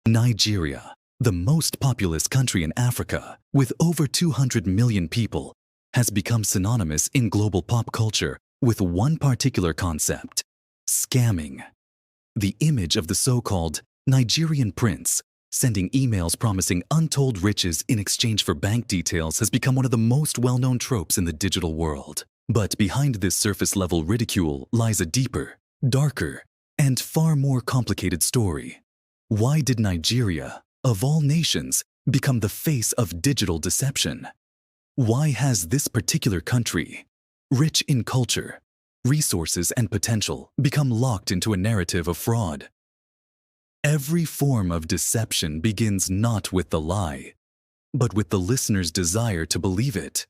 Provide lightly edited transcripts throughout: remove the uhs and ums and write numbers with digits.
Nigeria, the most populous country in Africa, with over 200 million people, has become synonymous in global pop culture with one particular concept: scamming. The image of the so-called Nigerian prince sending emails promising untold riches in exchange for bank details has become one of the most well-known tropes in the digital world. But behind this surface-level ridicule lies a deeper, darker, and far more complicated story. Why did Nigeria, of all nations, become the face of digital deception? Why has this particular country, rich in culture, resources, and potential, become locked into a narrative of fraud? Every form of deception begins not with the lie, but with the listener's desire to believe it.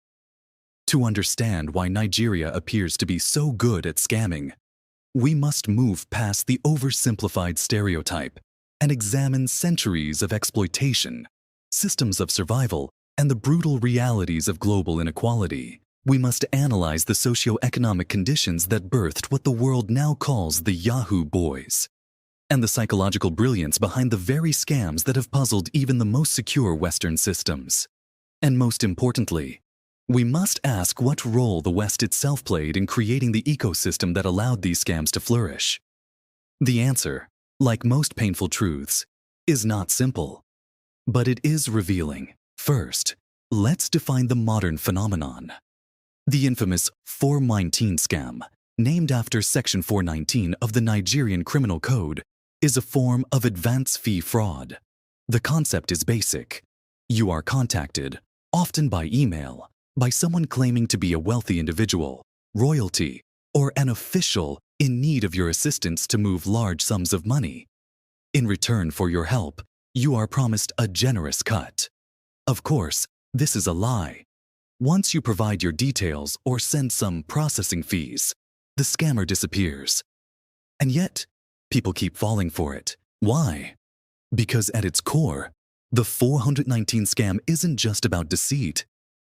To understand why Nigeria appears to be so good at scamming, we must move past the oversimplified stereotype and examine centuries of exploitation, systems of survival, and the brutal realities of global inequality. We must analyze the socio-economic conditions that birthed what the world now calls the Yahoo Boys, and the psychological brilliance behind the very scams that have puzzled even the most secure Western systems. And most importantly, we must ask what role the West itself played in creating the ecosystem that allowed these scams to flourish. The answer, like most painful truths, is not simple, but it is revealing. First, let's define the modern phenomenon. The infamous 419 scam, named after Section 419 of the Nigerian Criminal Code, is a form of advance fee fraud. The concept is basic. You are contacted, often by email, by someone claiming to be a wealthy individual, royalty, or an official in need of your assistance to move large sums of money. In return for your help, you are promised a generous cut. Of course, this is a lie. Once you provide your details or send some processing fees, the scammer disappears. And yet, people keep falling for it. Why? Because at its core, the 419 scam isn't just about deceit.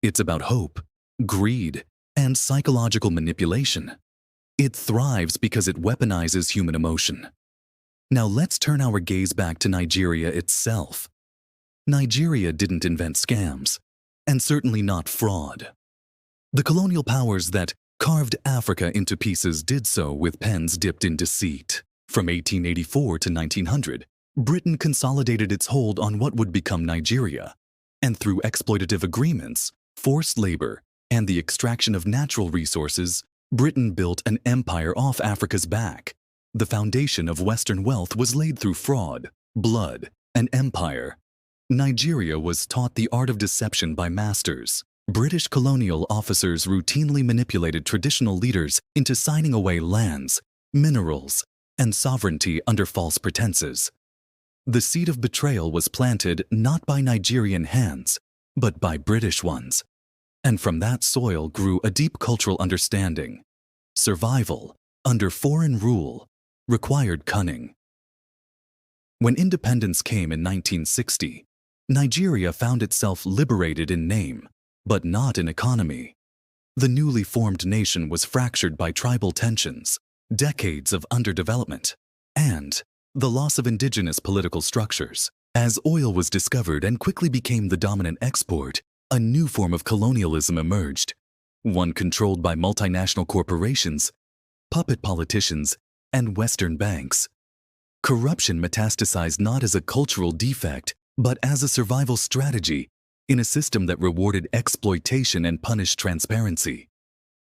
It's about hope, greed, and psychological manipulation. It thrives because it weaponizes human emotion. Now let's turn our gaze back to Nigeria itself. Nigeria didn't invent scams, and certainly not fraud. The colonial powers that carved Africa into pieces did so with pens dipped in deceit. From 1884 to 1900, Britain consolidated its hold on what would become Nigeria, and through exploitative agreements, forced labor, and the extraction of natural resources, Britain built an empire off Africa's back. The foundation of Western wealth was laid through fraud, blood, and empire. Nigeria was taught the art of deception by masters. British colonial officers routinely manipulated traditional leaders into signing away lands, minerals, and sovereignty under false pretenses. The seed of betrayal was planted not by Nigerian hands, but by British ones. And from that soil grew a deep cultural understanding. Survival, under foreign rule, required cunning. When independence came in 1960, Nigeria found itself liberated in name, but not in economy. The newly formed nation was fractured by tribal tensions, decades of underdevelopment, and the loss of indigenous political structures. As oil was discovered and quickly became the dominant export, a new form of colonialism emerged, one controlled by multinational corporations, puppet politicians, and Western banks. Corruption metastasized not as a cultural defect, but as a survival strategy in a system that rewarded exploitation and punished transparency.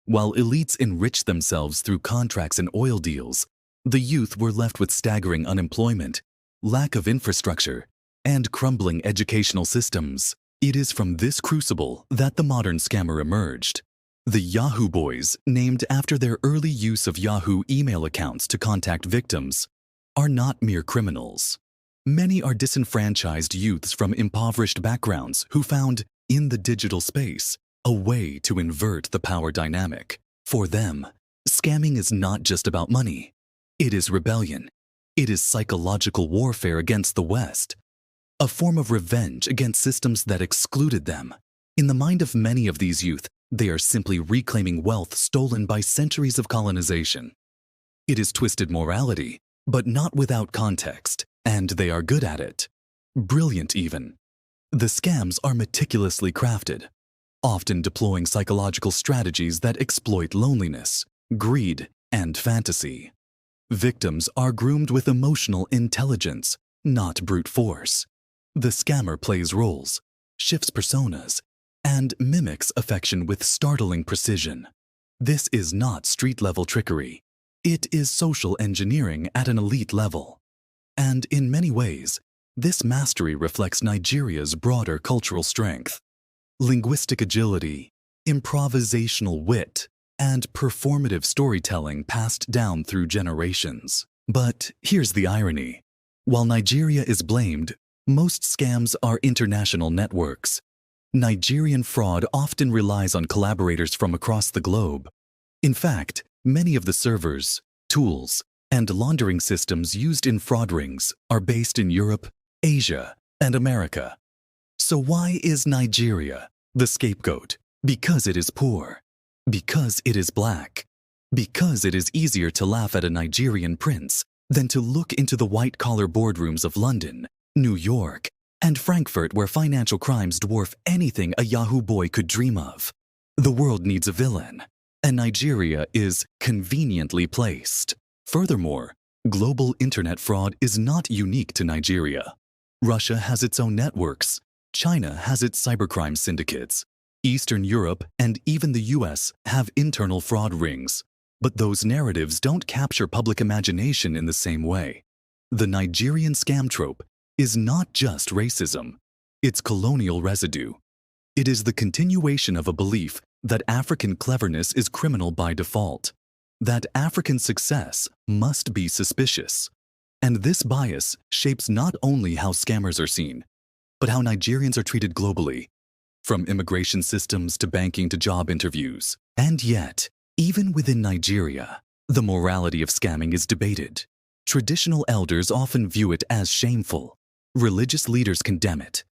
While elites enriched themselves through contracts and oil deals, the youth were left with staggering unemployment, lack of infrastructure, and crumbling educational systems. It is from this crucible that the modern scammer emerged. The Yahoo Boys, named after their early use of Yahoo email accounts to contact victims, are not mere criminals. Many are disenfranchised youths from impoverished backgrounds who found, in the digital space, a way to invert the power dynamic. For them, scamming is not just about money. It is rebellion. It is psychological warfare against the West, a form of revenge against systems that excluded them. In the mind of many of these youth, they are simply reclaiming wealth stolen by centuries of colonization. It is twisted morality, but not without context, And they are good at it. Brilliant even. The scams are meticulously crafted, often deploying psychological strategies that exploit loneliness, greed, and fantasy. Victims are groomed with emotional intelligence, not brute force. The scammer plays roles, shifts personas, and mimics affection with startling precision. This is not street-level trickery. It is social engineering at an elite level. And in many ways, this mastery reflects Nigeria's broader cultural strength. Linguistic agility, improvisational wit, and performative storytelling passed down through generations. But here's the irony. While Nigeria is blamed, most scams are international networks. Nigerian fraud often relies on collaborators from across the globe. In fact, many of the servers, tools, and laundering systems used in fraud rings are based in Europe, Asia, and America. So why is Nigeria the scapegoat? Because it is poor. Because it is black. Because it is easier to laugh at a Nigerian prince than to look into the white-collar boardrooms of London, New York, and Frankfurt, where financial crimes dwarf anything a Yahoo boy could dream of. The world needs a villain, and Nigeria is conveniently placed. Furthermore, global internet fraud is not unique to Nigeria. Russia has its own networks. China has its cybercrime syndicates. Eastern Europe and even the US have internal fraud rings. But those narratives don't capture public imagination in the same way. The Nigerian scam trope is not just racism. It's colonial residue. It is the continuation of a belief that African cleverness is criminal by default, that African success must be suspicious. And this bias shapes not only how scammers are seen, but how Nigerians are treated globally, from immigration systems to banking to job interviews. And yet, even within Nigeria, the morality of scamming is debated. Traditional elders often view it as shameful. Religious leaders condemn it.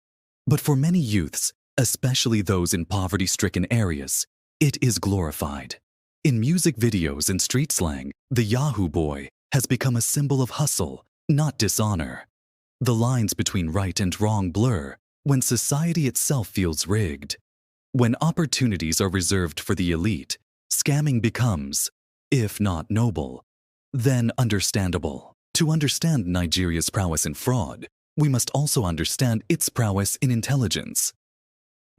But for many youths, especially those in poverty-stricken areas, it is glorified. In music videos and street slang, the Yahoo boy has become a symbol of hustle, not dishonor. The lines between right and wrong blur when society itself feels rigged. When opportunities are reserved for the elite, scamming becomes, if not noble, then understandable. To understand Nigeria's prowess in fraud, we must also understand its prowess in intelligence.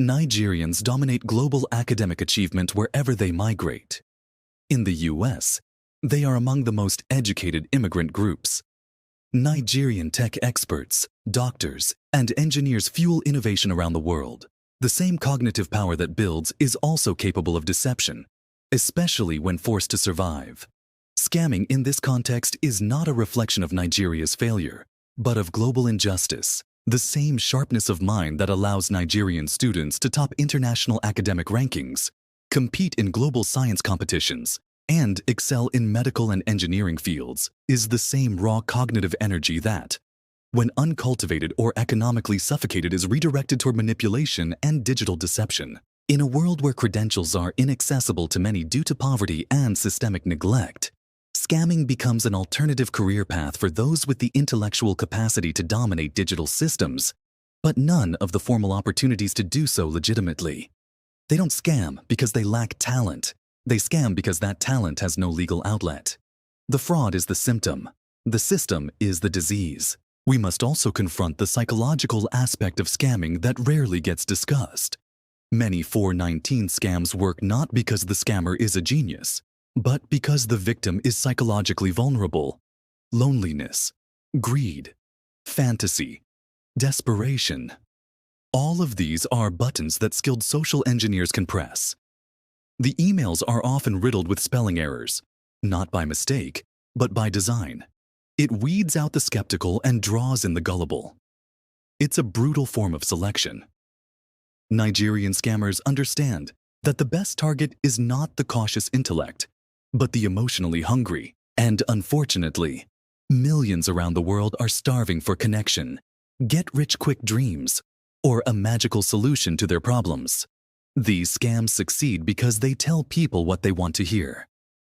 Nigerians dominate global academic achievement wherever they migrate. In the US, they are among the most educated immigrant groups. Nigerian tech experts, doctors, and engineers fuel innovation around the world. The same cognitive power that builds is also capable of deception, especially when forced to survive. Scamming in this context is not a reflection of Nigeria's failure, but of global injustice. The same sharpness of mind that allows Nigerian students to top international academic rankings, compete in global science competitions, and excel in medical and engineering fields is the same raw cognitive energy that, when uncultivated or economically suffocated, is redirected toward manipulation and digital deception. In a world where credentials are inaccessible to many due to poverty and systemic neglect, scamming becomes an alternative career path for those with the intellectual capacity to dominate digital systems, but none of the formal opportunities to do so legitimately. They don't scam because they lack talent. They scam because that talent has no legal outlet. The fraud is the symptom. The system is the disease. We must also confront the psychological aspect of scamming that rarely gets discussed. Many 419 scams work not because the scammer is a genius, but because the victim is psychologically vulnerable. Loneliness, greed, fantasy, desperation. All of these are buttons that skilled social engineers can press. The emails are often riddled with spelling errors, not by mistake, but by design. It weeds out the skeptical and draws in the gullible. It's a brutal form of selection. Nigerian scammers understand that the best target is not the cautious intellect, but the emotionally hungry. And unfortunately, millions around the world are starving for connection, get-rich-quick dreams, or a magical solution to their problems. These scams succeed because they tell people what they want to hear.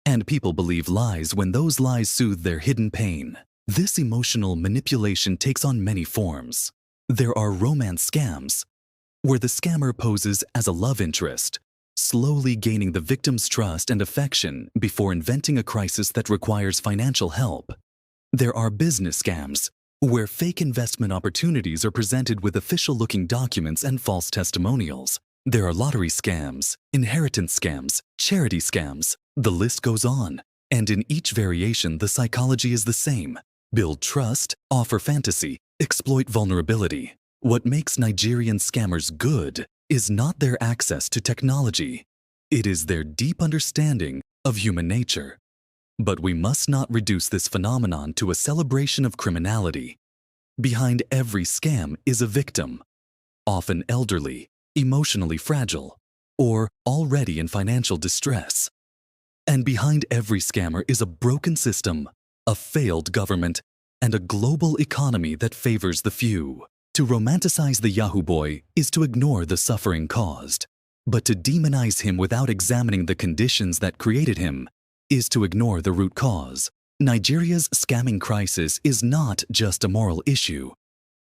And people believe lies when those lies soothe their hidden pain. This emotional manipulation takes on many forms. There are romance scams, where the scammer poses as a love interest, slowly gaining the victim's trust and affection before inventing a crisis that requires financial help. There are business scams, where fake investment opportunities are presented with official-looking documents and false testimonials. There are lottery scams, inheritance scams, charity scams. The list goes on. And in each variation, the psychology is the same. Build trust, offer fantasy, exploit vulnerability. What makes Nigerian scammers good is not their access to technology. It is their deep understanding of human nature. But we must not reduce this phenomenon to a celebration of criminality. Behind every scam is a victim, often elderly, emotionally fragile, or already in financial distress. And behind every scammer is a broken system, a failed government, and a global economy that favors the few. To romanticize the Yahoo boy is to ignore the suffering caused. But to demonize him without examining the conditions that created him is to ignore the root cause. Nigeria's scamming crisis is not just a moral issue.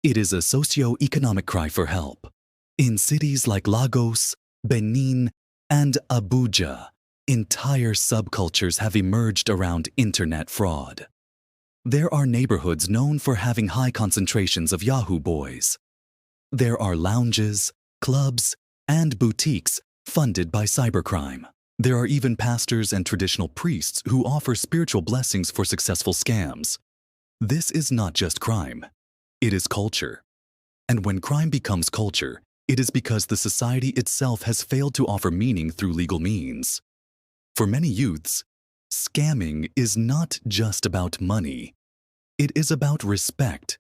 It is a socio-economic cry for help. In cities like Lagos, Benin, and Abuja, entire subcultures have emerged around internet fraud. There are neighborhoods known for having high concentrations of Yahoo boys. There are lounges, clubs, and boutiques funded by cybercrime. There are even pastors and traditional priests who offer spiritual blessings for successful scams. This is not just crime. It is culture. And when crime becomes culture, it is because the society itself has failed to offer meaning through legal means. For many youths, scamming is not just about money. It is about respect.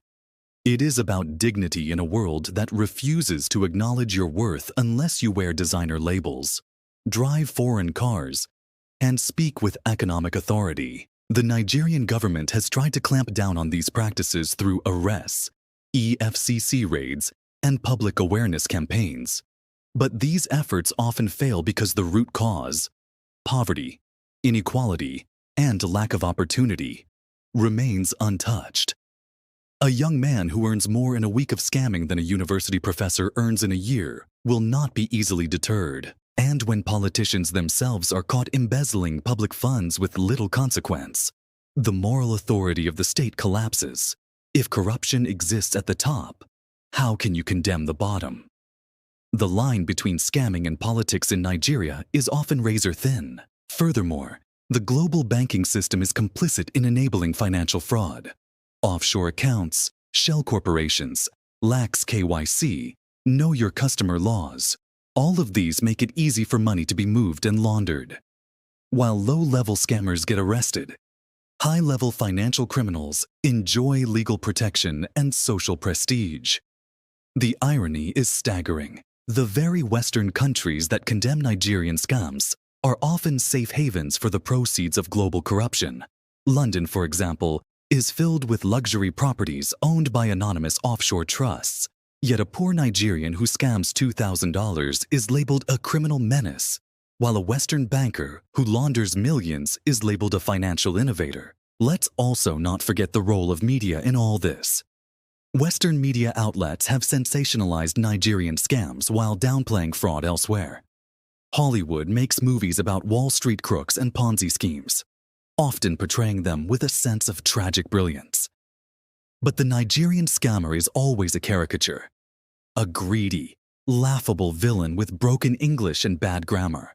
It is about dignity in a world that refuses to acknowledge your worth unless you wear designer labels, drive foreign cars, and speak with economic authority. The Nigerian government has tried to clamp down on these practices through arrests, EFCC raids, and public awareness campaigns. But these efforts often fail because the root cause, poverty, inequality, and lack of opportunity, remains untouched. A young man who earns more in a week of scamming than a university professor earns in a year will not be easily deterred. And when politicians themselves are caught embezzling public funds with little consequence, the moral authority of the state collapses. If corruption exists at the top, how can you condemn the bottom? The line between scamming and politics in Nigeria is often razor thin. Furthermore, the global banking system is complicit in enabling financial fraud. Offshore accounts, shell corporations, lax KYC, know your customer laws. All of these make it easy for money to be moved and laundered. While low-level scammers get arrested, high-level financial criminals enjoy legal protection and social prestige. The irony is staggering. The very Western countries that condemn Nigerian scams are often safe havens for the proceeds of global corruption. London, for example, is filled with luxury properties owned by anonymous offshore trusts. Yet a poor Nigerian who scams $2,000 is labeled a criminal menace, while a Western banker who launders millions is labeled a financial innovator. Let's also not forget the role of media in all this. Western media outlets have sensationalized Nigerian scams while downplaying fraud elsewhere. Hollywood makes movies about Wall Street crooks and Ponzi schemes, often portraying them with a sense of tragic brilliance. But the Nigerian scammer is always a caricature, a greedy, laughable villain with broken English and bad grammar.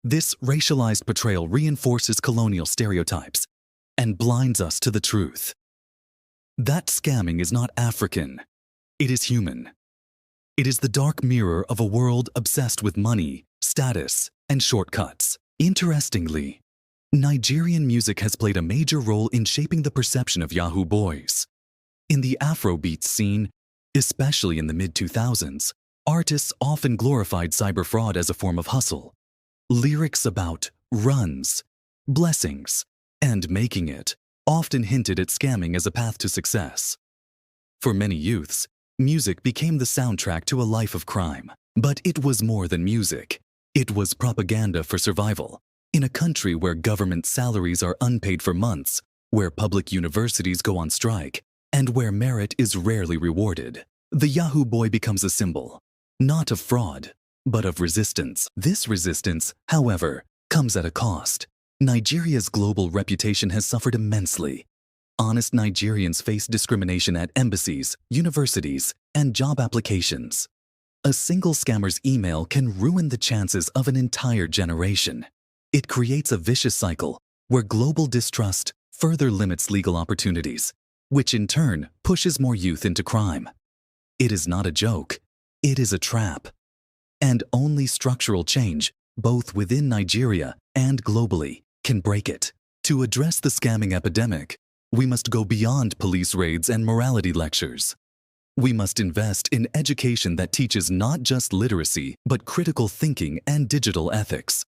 This racialized portrayal reinforces colonial stereotypes and blinds us to the truth. That scamming is not African, it is human. It is the dark mirror of a world obsessed with money, status, and shortcuts. Interestingly, Nigerian music has played a major role in shaping the perception of Yahoo boys. In the Afrobeat scene, especially in the mid-2000s, artists often glorified cyber fraud as a form of hustle. Lyrics about runs, blessings, and making it often hinted at scamming as a path to success. For many youths, music became the soundtrack to a life of crime. But it was more than music. It was propaganda for survival. In a country where government salaries are unpaid for months, where public universities go on strike, and where merit is rarely rewarded. The Yahoo boy becomes a symbol, not of fraud, but of resistance. This resistance, however, comes at a cost. Nigeria's global reputation has suffered immensely. Honest Nigerians face discrimination at embassies, universities, and job applications. A single scammer's email can ruin the chances of an entire generation. It creates a vicious cycle where global distrust further limits legal opportunities, which in turn pushes more youth into crime. It is not a joke, it is a trap. And only structural change, both within Nigeria and globally, can break it. To address the scamming epidemic, we must go beyond police raids and morality lectures. We must invest in education that teaches not just literacy, but critical thinking and digital ethics.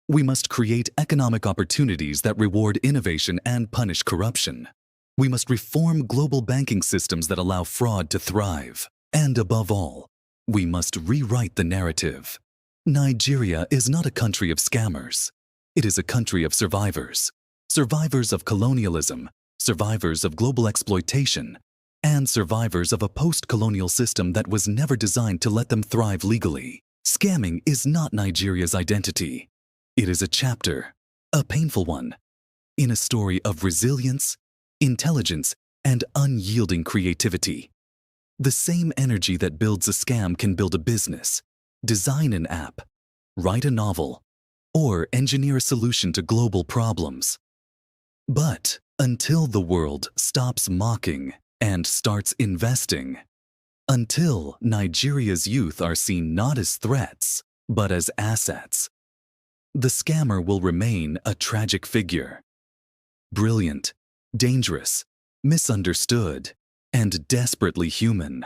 We must create economic opportunities that reward innovation and punish corruption. We must reform global banking systems that allow fraud to thrive. And above all, we must rewrite the narrative. Nigeria is not a country of scammers. It is a country of survivors. Survivors of colonialism, survivors of global exploitation, and survivors of a post-colonial system that was never designed to let them thrive legally. Scamming is not Nigeria's identity. It is a chapter, a painful one, in a story of resilience, intelligence, and unyielding creativity. The same energy that builds a scam can build a business, design an app, write a novel, or engineer a solution to global problems. But until the world stops mocking and starts investing, until Nigeria's youth are seen not as threats, but as assets, the scammer will remain a tragic figure. Brilliant, dangerous, misunderstood, and desperately human.